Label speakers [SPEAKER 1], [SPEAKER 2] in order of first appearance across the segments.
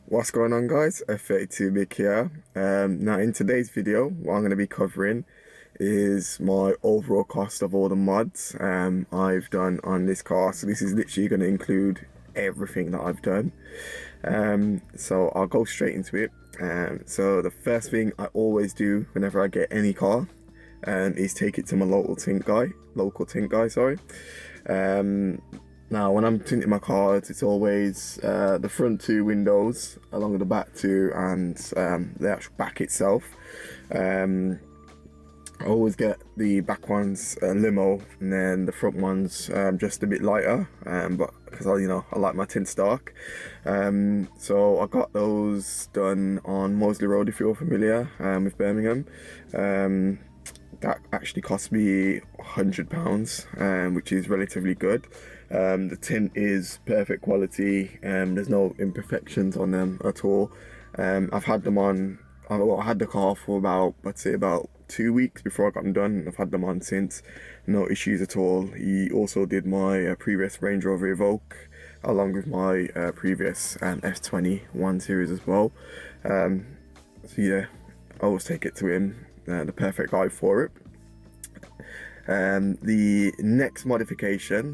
[SPEAKER 1] What's going on, guys? F32 Big here. Now in today's video, what I'm going to be covering is my overall cost of all the mods I've done on this car. So this is literally going to include everything that I've done. So I'll go straight into it. So the first thing I always do whenever I get any car is take it to my local tint guy, sorry. Now, when I'm tinting my cars, it's always the front two windows along with the back two and the actual back itself. I always get the back ones limo and then the front ones just a bit lighter, but because I like my tints dark. So I got those done on Moseley Road, if you're familiar with Birmingham. That actually cost me £100, which is relatively good. The tint is perfect quality, there's no imperfections on them at all. I've had them on, I had the car for about 2 weeks before I got them done. I've had them on since, no issues at all. He also did my previous Range Rover Evoque along with my previous F31 series as well. So yeah, I always take it to him, the perfect guy for it. The next modification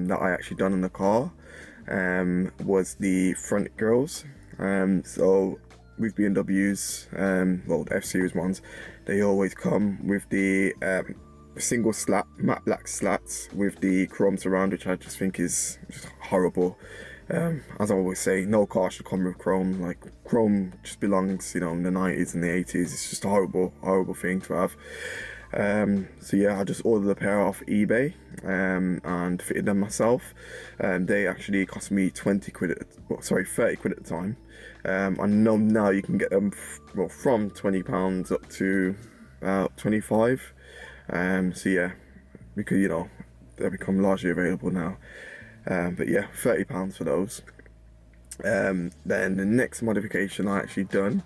[SPEAKER 1] that I actually done on the car was the front grills. So with BMWs, well, the F series ones, they always come with the single slat, matte black slats with the chrome surround, which I just think is just horrible. As I always say, no car should come with chrome. Like, chrome just belongs, in the 90s and the 80s. It's just a horrible thing to have. So yeah, I just ordered a pair off eBay and fitted them myself. They actually cost me 30 quid at the time. I know now you can get them from £20 up to about 25. So yeah, because they become largely available now. But yeah, £30 for those. Then the next modification I actually done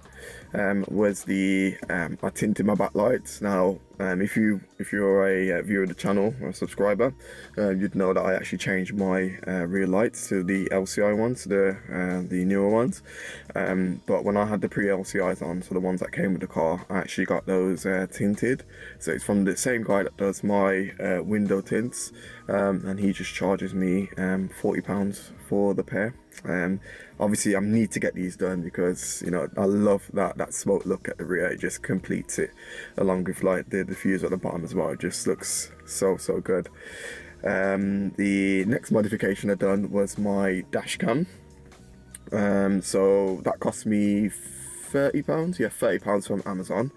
[SPEAKER 1] was I tinted my backlights. Now, if you're a viewer of the channel or a subscriber, you'd know that I actually changed my rear lights to the LCI ones, the newer ones. But when I had the pre-LCIs on, so the ones that came with the car, I actually got those tinted. So it's from the same guy that does my window tints, and he just charges me £40 for the pair. Obviously I need to get these done because I love that smoke look at the rear. It just completes it, along with like the diffuser at the bottom as well. It just looks so good. The next modification I done was my dash cam. So that cost me £30. Yeah, £30 from Amazon.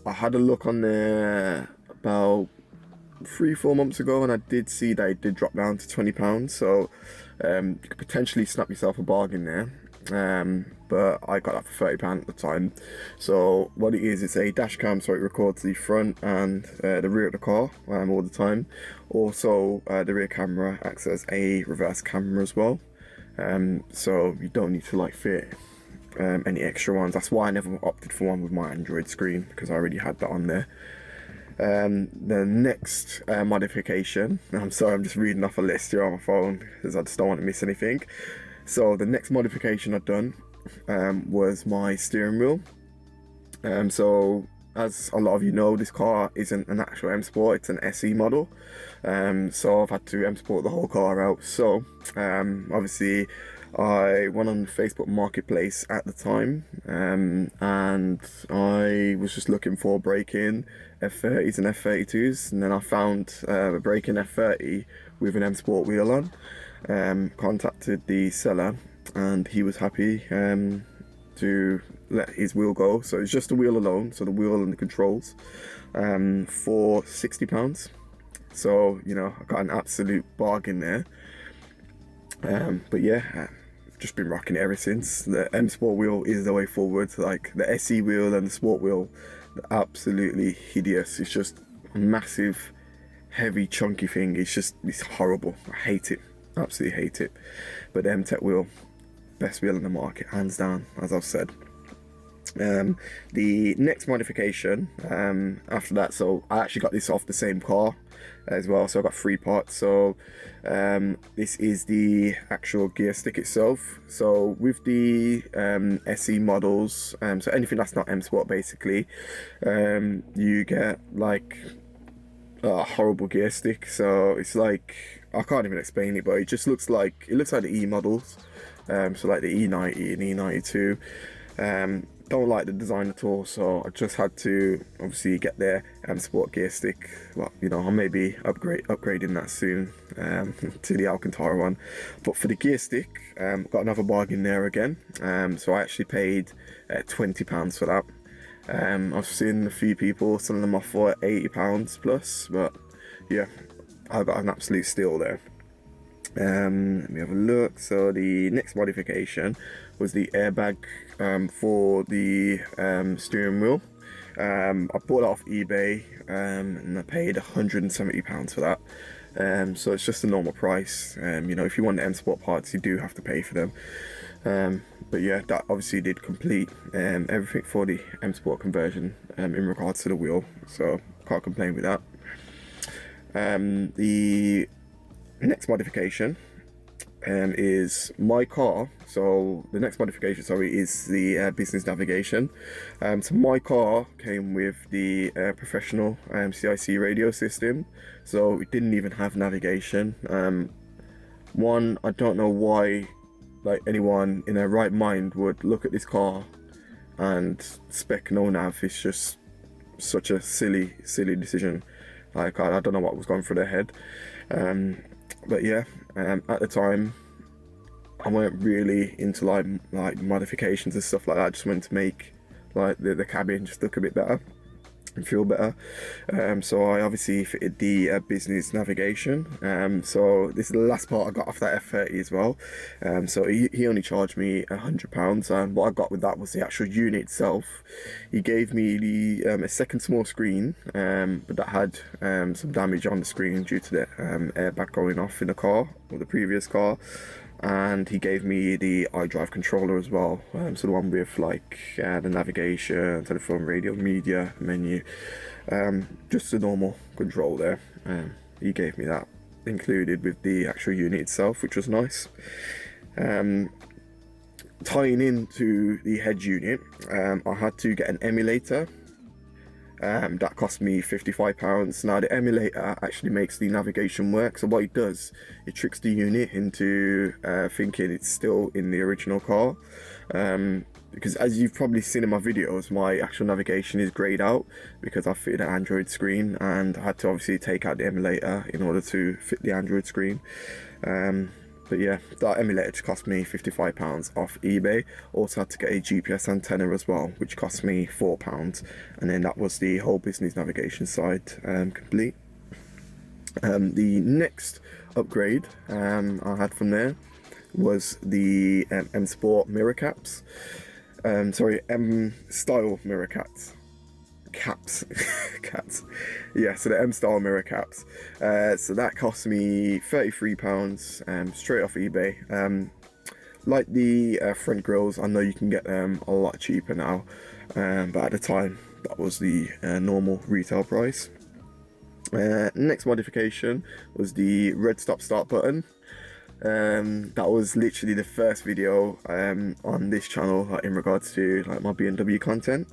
[SPEAKER 1] I had a look on there about 3-4 months ago, and I did see that it did drop down to £20. So you could potentially snap yourself a bargain there. But I got that for £30 at the time. So what it is, it's a dash cam, so it records the front and the rear of the car all the time. Also, the rear camera acts as a reverse camera as well. So you don't need to fit any extra ones. That's why I never opted for one with my Android screen, because I already had that on there. The next modification, I'm sorry, I'm just reading off a list here on my phone because I just don't want to miss anything. So the next modification I've done was my steering wheel. So as a lot of you know, this car isn't an actual M Sport, it's an SE model. So I've had to M Sport the whole car out. So obviously I went on Facebook Marketplace at the time, and I was just looking for break-in F30s and F32s, and then I found a break-in F30 with an M Sport wheel on. Contacted the seller, and he was happy to let his wheel go. So it's just the wheel alone, so the wheel and the controls, for £60. So I got an absolute bargain there. But yeah, just been rocking it ever since. The M Sport wheel is the way forward. Like the SE wheel and the Sport wheel, they're absolutely hideous. It's just a massive, heavy, chunky thing. It's horrible. I hate it, absolutely hate it. But the M-Tech wheel, best wheel in the market, hands down, as I've said. The next modification after that, so I actually got this off the same car. as well, so I got 3 parts. So this is the actual gear stick itself. So with the SE models, so anything that's not M Sport basically, you get like a horrible gear stick. So it's like, I can't even explain it, but it just looks like the E models, so like the E90 and E92. Don't like the design at all, so I just had to obviously get their M Sport gear stick. Well, you know, I'll maybe upgrading that soon to the Alcantara one. But for the gear stick, got another bargain there again. So I actually paid £20 for that. I've seen a few people selling them off for £80 plus, but yeah, I got an absolute steal there. Let me have a look. So the next modification was the airbag for the steering wheel. I bought it off eBay and I paid £170 for that. So it's just a normal price. You know, if you want the M Sport parts, you do have to pay for them. But yeah, that obviously did complete everything for the M Sport conversion in regards to the wheel. So can't complain with that. The next modification is my car. So the next modification, sorry, is the business navigation. So my car came with the professional CIC radio system, so it didn't even have navigation. One, I don't know why like anyone in their right mind would look at this car and spec no nav. It's just such a silly decision. Like I don't know what was going through their head. But yeah, at the time I weren't really into like modifications and stuff like that. I just wanted to make like the cabin just look a bit better and feel better. So I obviously fitted the business navigation. So this is the last part I got off that F30 as well. So he only charged me £100, and what I got with that was the actual unit itself. He gave me the a second small screen, but that had some damage on the screen due to the airbag going off in the car, or the previous car. And he gave me the iDrive controller as well, so the one with like the navigation, telephone, radio, media, menu, just a normal control there. He gave me that included with the actual unit itself, which was nice. Tying into the head unit, I had to get an emulator. That cost me £55. Now the emulator actually makes the navigation work. So what it does, it tricks the unit into thinking it's still in the original car. Because as you've probably seen in my videos, my actual navigation is grayed out because I fitted an Android screen, and I had to obviously take out the emulator in order to fit the Android screen. But yeah, that emulator just cost me £55 off eBay. Also had to get a GPS antenna as well, which cost me £4. And then that was the whole business navigation side complete. The next upgrade I had from there was the M Sport mirror caps. Sorry, M Style mirror caps. Yeah, so the M Style mirror caps. So that cost me £33 straight off eBay. Like the front grills, I know you can get them a lot cheaper now, but at the time that was the normal retail price. Next modification was the red stop start button. That was literally the first video on this channel in regards to like my BMW content.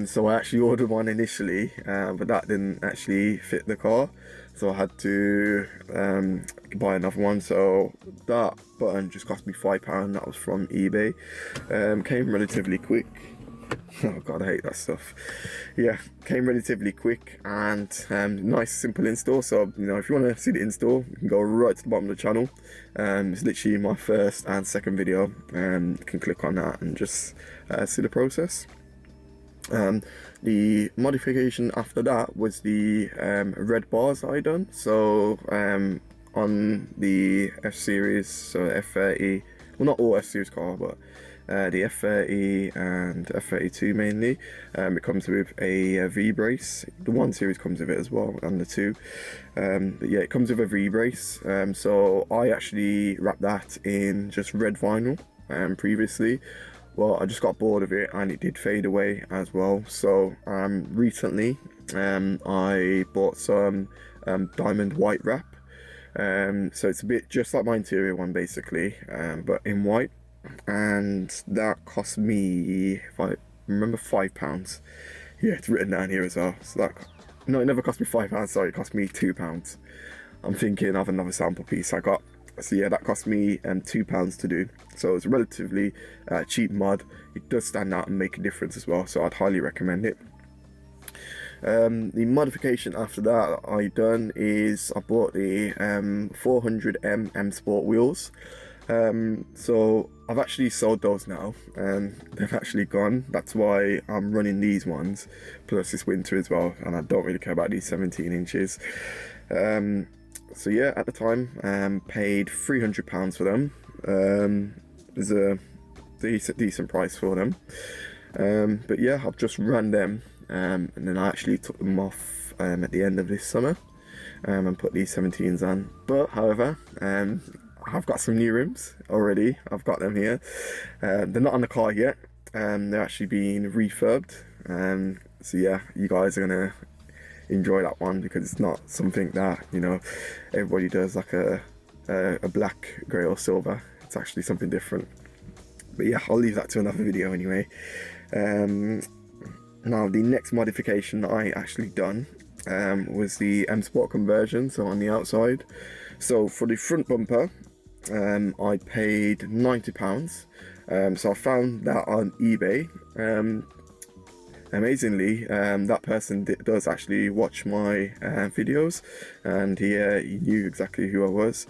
[SPEAKER 1] So I actually ordered one initially, but that didn't actually fit the car, so I had to buy another one. So that button just cost me £5. That was from eBay. Came relatively quick. Oh god, I hate that stuff. Yeah, came relatively quick and nice simple install. So you know, if you want to see the install, you can go right to the bottom of the channel. It's literally my first and second video, you can click on that and just see the process. The modification after that was the red bars I done. So on the F series, so F30, well not all F series car, but the F30 and F32 mainly, it comes with a V brace. The 1 series comes with it as well, and the 2. But yeah, it comes with a V brace. So I actually wrapped that in just red vinyl previously. Well, I just got bored of it and it did fade away as well. So recently I bought some diamond white wrap. So it's a bit just like my interior one basically, but in white, and that cost me, if I remember, £5. Yeah, it's written down here as well. So that, no, it never cost me £5, sorry, it cost me £2. I'm thinking of another sample piece I got. So yeah, that cost me £2 to do. So it's a relatively cheap mod. It does stand out and make a difference as well, so I'd highly recommend it. The modification after that I done is I bought the 400M M Sport wheels. So I've actually sold those now, and they've actually gone. That's why I'm running these ones, plus this winter as well, and I don't really care about these 17 inches. So yeah, at the time, paid £300 for them. There's a decent price for them. But yeah, I've just run them, and then I actually took them off at the end of this summer, and put these 17s on. But however, I've got some new rims already. I've got them here. They're not on the car yet. They're actually being refurbed. So yeah, you guys are gonna enjoy that one, because it's not something that, you know, everybody does, like a black, grey or silver. It's actually something different. But yeah, I'll leave that to another video anyway. Now the next modification that I actually done was the M Sport conversion, so on the outside. So for the front bumper, I paid £90. So I found that on eBay. Amazingly, that person does actually watch my videos, and he knew exactly who I was.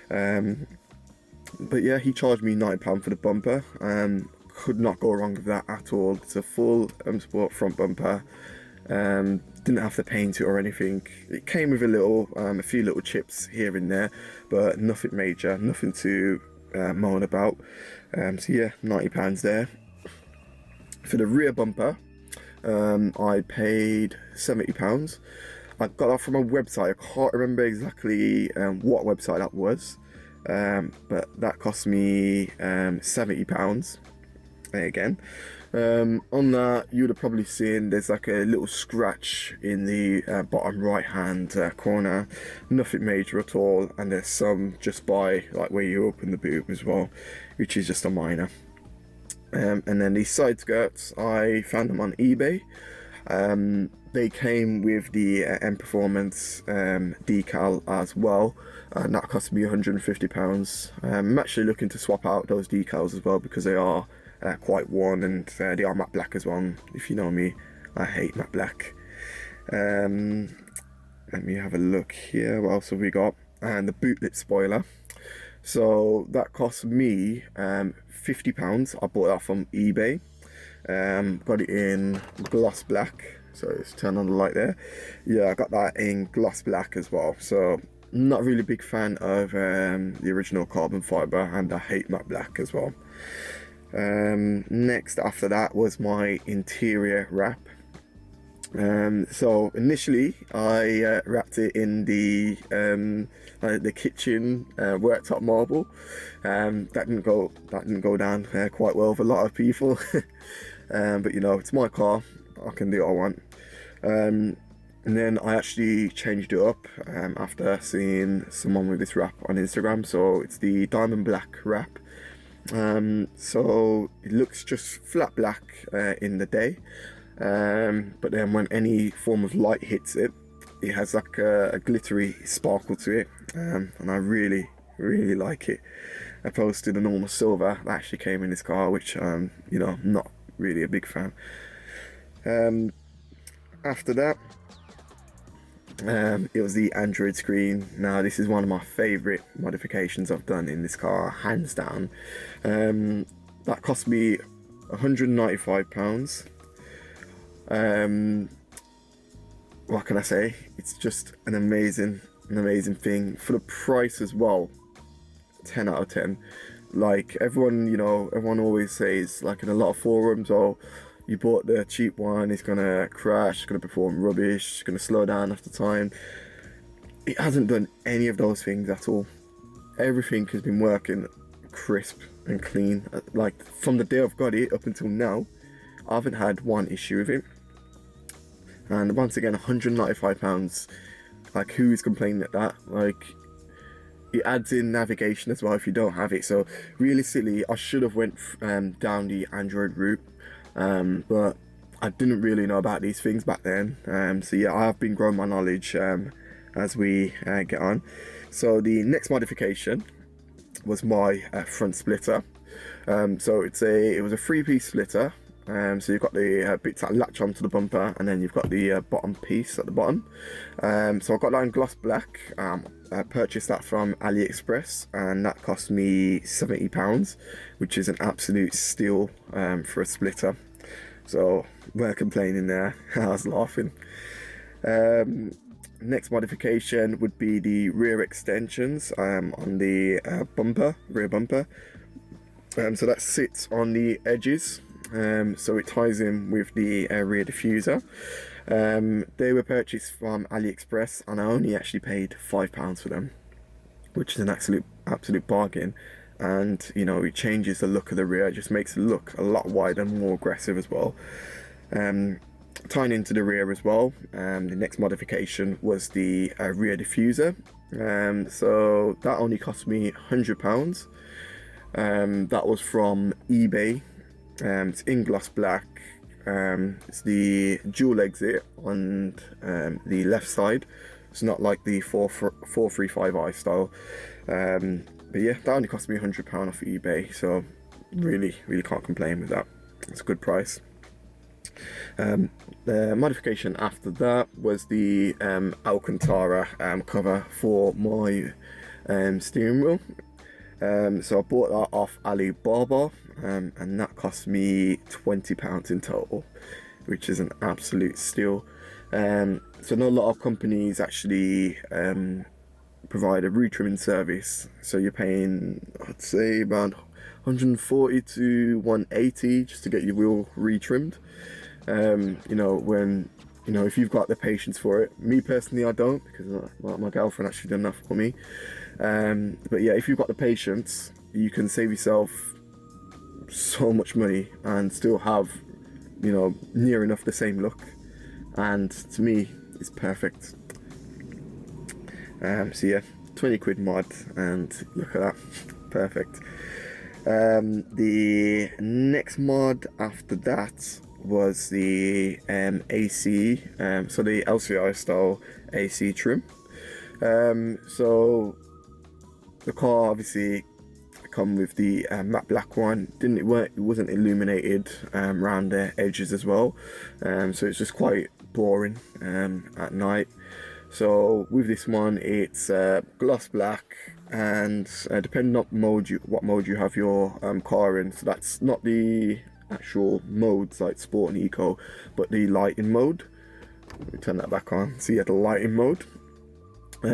[SPEAKER 1] But yeah, he charged me £9 for the bumper. Could not go wrong with that at all. It's a full M Sport front bumper. Didn't have to paint it or anything. It came with a few little chips here and there, but nothing major, nothing to moan about. So yeah, £90 there. For the rear bumper, I paid £70. I got that from a website. I can't remember exactly what website that was, but that cost me £70 again. On that, you would have probably seen there's like a little scratch in the bottom right hand corner. Nothing major at all, and there's some just by like where you open the boot as well, which is just a minor. And then these side skirts, I found them on eBay. They came with the M Performance decal as well, and that cost me £150. I'm actually looking to swap out those decals as well, because they are quite worn, and they are matte black as well. If you know me, I hate matte black. Let me have a look here. What else have we got? And the boot lip spoiler. So that cost me £50. I bought that from eBay. Got it in gloss black. So let's turn on the light there. Yeah, I got that in gloss black as well. So not really a big fan of the original carbon fiber, and I hate matte black as well. Next after that was my interior wrap. So initially I wrapped it in the kitchen worktop marble. That didn't go down quite well with a lot of people. But you know, it's my car, I can do what I want. And then I actually changed it up after seeing someone with this wrap on Instagram. So it's the diamond black wrap. So it looks just flat black in the day, but then when any form of light hits it, it has like a glittery sparkle to it, and I really like it, opposed to the normal silver that actually came in this car, which you know, I'm not really a big fan. After that, it was the Android screen. Now this is one of my favourite modifications I've done in this car, hands down. That cost me £195. What can I say? It's just an amazing thing for the price as well. 10 out of 10. Like everyone always says, like in a lot of forums, oh, you bought the cheap one, it's gonna crash, it's gonna perform rubbish, it's gonna slow down after time. It hasn't done any of those things at all. Everything has been working crisp and clean. Like from the day I've got it up until now, I haven't had one issue with it. And once again, £195. Like, who is complaining at that? Like, it adds in navigation as well if you don't have it. So realistically, I should have went down the Android route, but I didn't really know about these things back then. So yeah, I have been growing my knowledge as we get on. So the next modification was my front splitter. So it was a 3-piece splitter. So you've got the bits that latch onto the bumper, and then you've got the bottom piece at the bottom. So I got that in gloss black. I purchased that from AliExpress, and that cost me £70, which is an absolute steal for a splitter. So we're complaining there. I was laughing. Next modification would be the rear extensions on the rear bumper. So that sits on the edges. So it ties in with the rear diffuser. They were purchased from AliExpress, and I only actually paid £5 for them, which is an absolute bargain. And you know, it changes the look of the rear, it just makes it look a lot wider and more aggressive as well. Tying into the rear as well, the next modification was the rear diffuser. So that only cost me £100. That was from eBay. It's in gloss black. It's the dual exit on the left side. It's not like the 435i style. But yeah, that only cost me £100 off eBay, so really can't complain with that. It's a good price. The modification after that was the Alcantara cover for my steering wheel. So I bought that off Alibaba, and that cost me £20 in total, which is an absolute steal. So not a lot of companies actually provide a retrimming service, so you're paying, I'd say, around 140 to 180 just to get your wheel retrimmed. You know, if you've got the patience for it. Me personally, I don't, because my girlfriend actually done that for me. But yeah, if you've got the patience, you can save yourself so much money and still have, you know, near enough the same look. And to me, it's perfect. So yeah, 20 quid mod, and look at that, perfect. The next mod after that was the AC, so the LCI style AC trim. So the car obviously come with the matte black one. It wasn't illuminated around the edges as well, so it's just quite boring at night. So with this one, it's gloss black, and depending on what mode you have your car in, so that's not the actual modes like sport and eco, but the lighting mode. Let me turn that back on. So yeah, the lighting mode.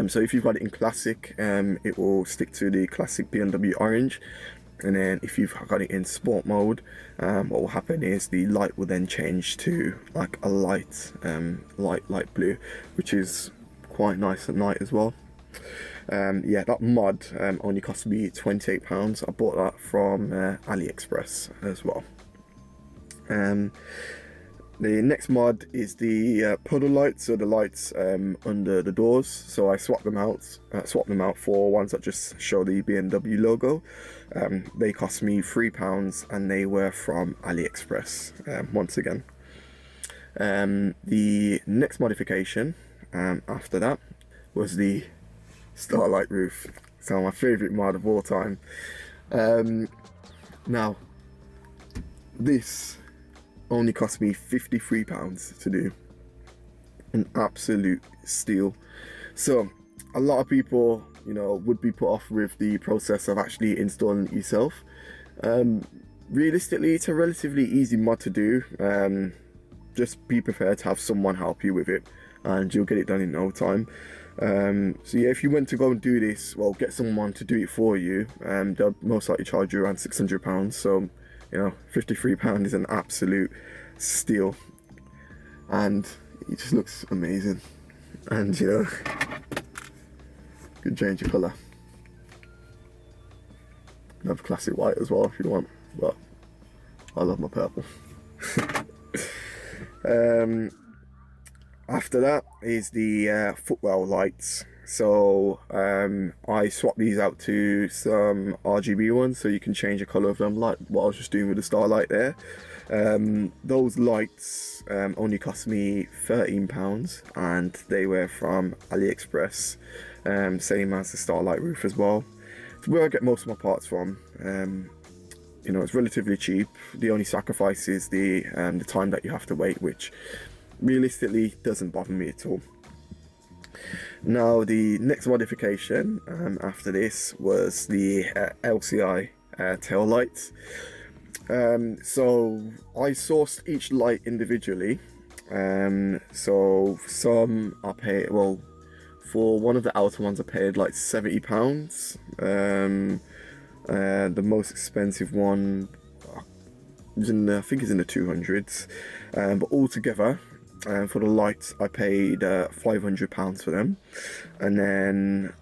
[SPEAKER 1] So if you've got it in classic, it will stick to the classic BMW orange, and then if you've got it in sport mode, what will happen is the light will then change to like a light blue, which is quite nice at night as well. Yeah, that mod only cost me £28. I bought that from AliExpress as well. The next mod is the puddle lights, so the lights under the doors. So I swapped them out for ones that just show the BMW logo. They cost me £3, and they were from AliExpress once again. The next modification after that was the Starlight roof. So my favourite mod of all time. Now, this only cost me £53 to do. An absolute steal. So a lot of people, you know, would be put off with the process of actually installing it yourself. Realistically, it's a relatively easy mod to do. Just be prepared to have someone help you with it, and you'll get it done in no time. So yeah, if you went to go and do this, well, get someone to do it for you, they'll most likely charge you around £600. So you know, £53 is an absolute steal, and it just looks amazing. And you know, could change your colour. Have classic white as well if you want, but I love my purple. After that is the footwell lights. So I swapped these out to some RGB ones, so you can change the color of them, like what I was just doing with the Starlight there. Those lights only cost me £13, and they were from AliExpress, same as the Starlight roof as well. It's where I get most of my parts from. You know, it's relatively cheap. The only sacrifice is the time that you have to wait, which realistically doesn't bother me at all. Now the next modification after this was the LCI tail lights. So I sourced each light individually. So some I paid, well, for one of the outer ones I paid like £70. The most expensive one is I think is in the 200s, but altogether for the lights I paid £500 for them. And then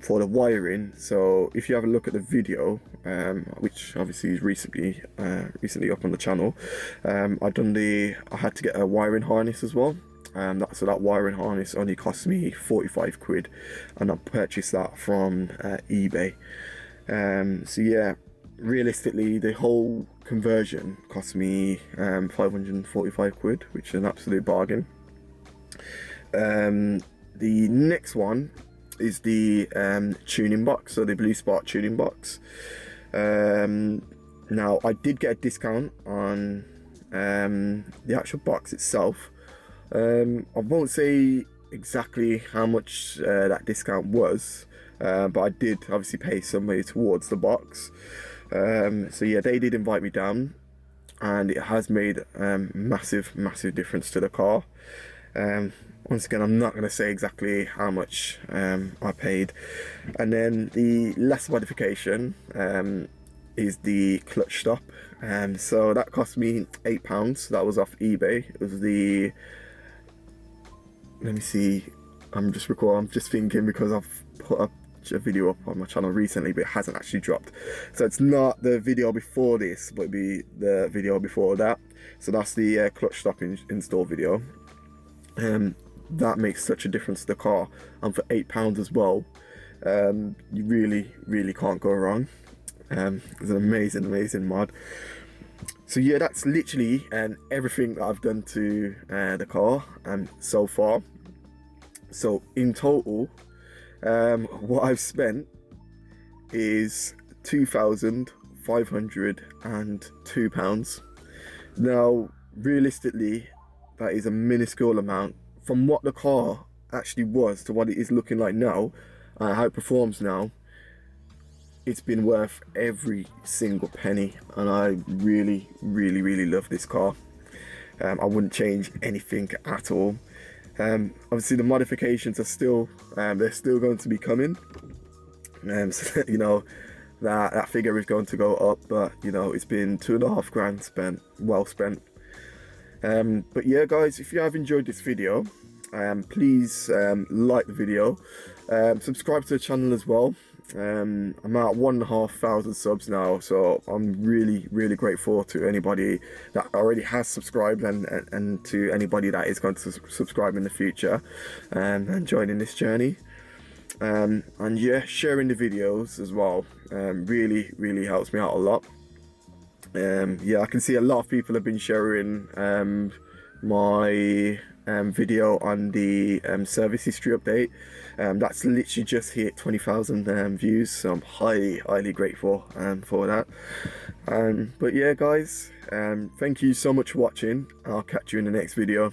[SPEAKER 1] for the wiring, so if you have a look at the video, which obviously is recently up on the channel, I had to get a wiring harness as well. So that wiring harness only cost me 45 quid, and I purchased that from eBay. So yeah, realistically the whole conversion cost me 545 quid, which is an absolute bargain. The next one is the tuning box, so the Bluespark tuning box. Now I did get a discount on the actual box itself. I won't say exactly how much that discount was, but I did obviously pay some money towards the box. So yeah, they did invite me down, and it has made massive difference to the car. Once again, I'm not going to say exactly how much I paid. And then the last modification is the clutch stop. So that cost me £8. That was off eBay. It was the, let me see, I'm just thinking, because I've put up a video up on my channel recently, but it hasn't actually dropped, so it's not the video before this, but it'd be the video before that. So that's the clutch stop install video. That makes such a difference to the car, and for £8 as well, you really can't go wrong. It's an amazing mod. So yeah, that's literally everything that I've done to the car so far. So in total, what I've spent is £2,502. Now realistically, that is a minuscule amount from what the car actually was to what it is looking like now, how it performs now. It's been worth every single penny, and I really love this car. I wouldn't change anything at all. Obviously the modifications are still they're still going to be coming, so, you know, that figure is going to go up, but you know, it's been £2.5 grand spent, well spent. But yeah guys, if you have enjoyed this video, please like the video, subscribe to the channel as well. I'm at 1,500 subs now, so I'm really grateful to anybody that already has subscribed, and to anybody that is going to subscribe in the future, and joining this journey. And yeah, sharing the videos as well really helps me out a lot. Yeah, I can see a lot of people have been sharing my video on the service history update. That's literally just hit 20,000 views, so I'm highly grateful for that. But yeah guys, thank you so much for watching. I'll catch you in the next video.